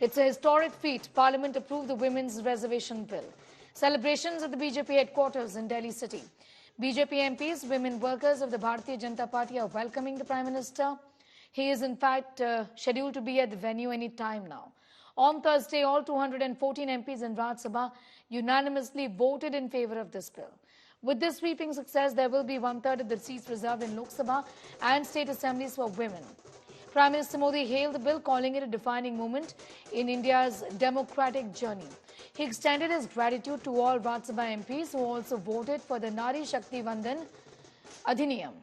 It's a historic feat. Parliament approved the Women's Reservation Bill. Celebrations at the BJP headquarters in Delhi city. BJP MPs, women workers of the Bharatiya Janata Party are welcoming the Prime Minister. He is in fact scheduled to be at the venue any time now. On Thursday, all 214 MPs in Rajya Sabha unanimously voted in favor of this bill. With this sweeping success, there will be 1/3 of the seats reserved in Lok Sabha and state assemblies for women. Prime Minister Modi hailed the bill, calling it a defining moment in India's democratic journey. He extended his gratitude to all Rajya Sabha MPs who also voted for the Nari Shakti Vandan Adhiniyam.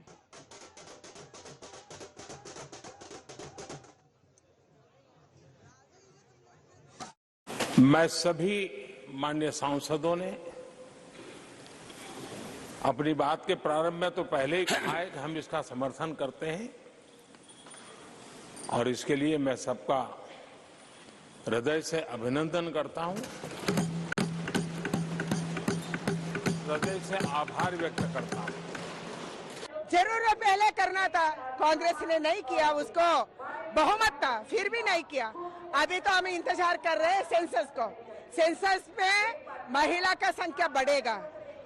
मैं सभी माननीय सांसदों ने अपनी बात के प्रारंभ में तो पहले ही कहा है कि हम इसका समर्थन करते हैं और इसके लिए मैं सबका हृदय से अभिनंदन करता हूं, हृदय से आभार व्यक्त करता हूं। जरूर पहले करना था, कांग्रेस ने नहीं किया, उसको बहुमत था फिर भी नहीं किया। अभी तो हम इंतजार कर रहे हैं सेंसस को। सेंसस में महिला का संख्या बढ़ेगा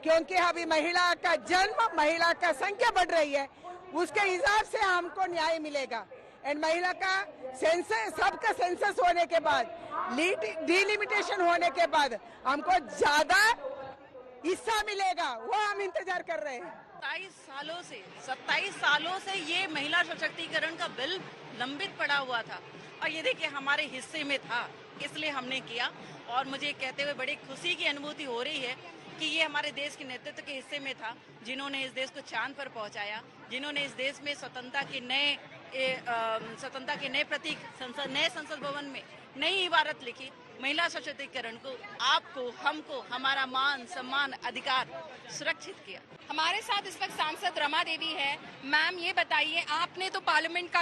क्योंकि अभी महिला का जन्म, महिला का संख्या बढ़ रही है, उसके हिसाब से हमको न्याय मिलेगा। एंड महिला का सेंसस, सबका सेंसस होने के बाद, डिलिमिटेशन होने के बाद हमको ज्यादा हिस्सा मिलेगा, वो हम इंतजार कर रहे हैं। 27 सालों से ये महिला सशक्तिकरण का बिल लंबित पड़ा हुआ था और ये देखिए हमारे हिस्से में था, इसलिए हमने किया। और मुझे कहते हुए बड़ी खुशी की अनुभूति हो रही है कि ये हमारे देश के नेतृत्व के हिस्से में था, जिन्होंने इस देश को चांद पर पहुंचाया, जिन्होंने इस देश में स्वतंत्रता के नए प्रतीक नए संसद भवन में नई इबारत लिखी। महिला सशक्तिकरण को, आपको, हमको, हमारा मान सम्मान अधिकार सुरक्षित किया। हमारे साथ इस वक्त सांसद रमा देवी है। मैम, ये बताइए, आपने तो पार्लियामेंट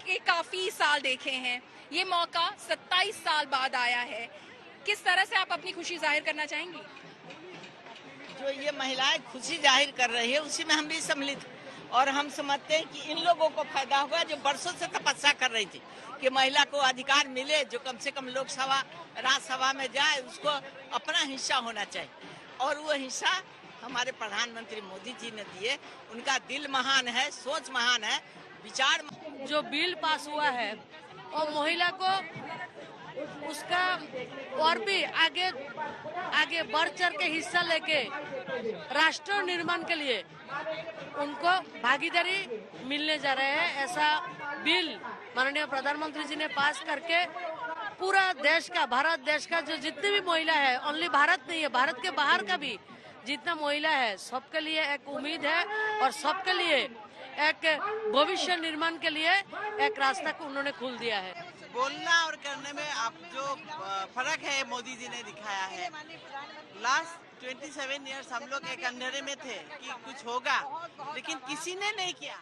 के काफी साल देखे हैं, ये मौका 27 साल बाद आया है, किस तरह से आप अपनी खुशी जाहिर करना चाहेंगी? जो ये महिलाएं खुशी जाहिर कर रही है उसी में हम भी सम्मिलित, और हम समझते हैं कि इन लोगों को फायदा होगा जो बरसों से तपस्या कर रही थी कि महिला को अधिकार मिले, जो कम से कम लोकसभा राज्यसभा में जाए, उसको अपना हिस्सा होना चाहिए। और वो हिस्सा हमारे प्रधानमंत्री मोदी जी ने दिए। उनका दिल महान है, सोच महान है, विचार। जो बिल पास हुआ है और महिला को उसका और भी आगे बढ़ चढ़ के हिस्सा लेके राष्ट्र निर्माण के लिए उनको भागीदारी मिलने जा रहे हैं। ऐसा बिल माननीय प्रधानमंत्री जी ने पास करके पूरा देश का, भारत देश का जो जितनी भी महिला है, ओनली भारत नहीं है, भारत के बाहर का भी जितना महिला है, सबके लिए एक उम्मीद है और सबके लिए एक भविष्य निर्माण के लिए एक रास्ता को उन्होंने खोल दिया है। बोलना और करने में आप जो फर्क है मोदी जी ने दिखाया है। लास्ट 27 इयर्स हम लोग एक अंधेरे में थे कि कुछ होगा, लेकिन किसी ने नहीं किया।